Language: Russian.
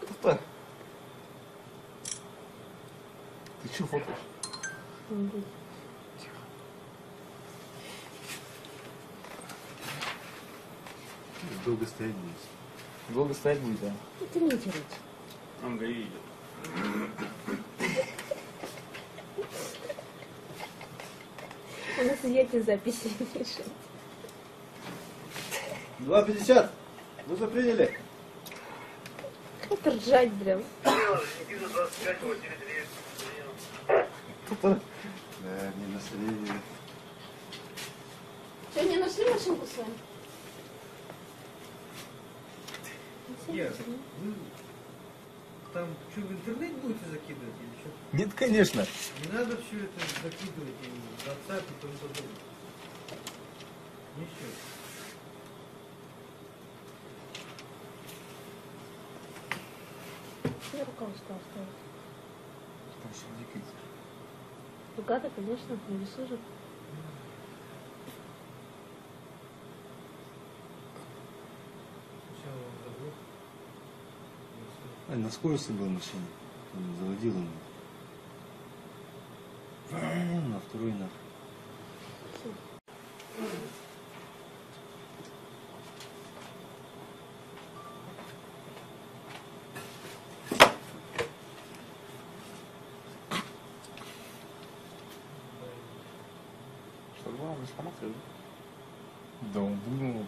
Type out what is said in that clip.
Что? Ты что фотоешь? Долго стоять будет. Долго стоять будет, да? Это не тянуть. Он ГАИ идет. У нас и эти записи пишут. 2:50. Вы же приняли? Это ржать прям. Кто-то... Да, не настроение. Что, не нашли машинку с вами? Нет, вы там что, в интернет будете закидывать или что? Нет, конечно. Не надо все это закидывать и в WhatsApp и тому подобное. Ничего. Я рука устала стоять. Там все дикается. Рука-то, конечно, не весу же. Сначала он забыл. На скорости был в машине. Он заводил он. На второй нах. Что, главное, смотрел? Да, он думал.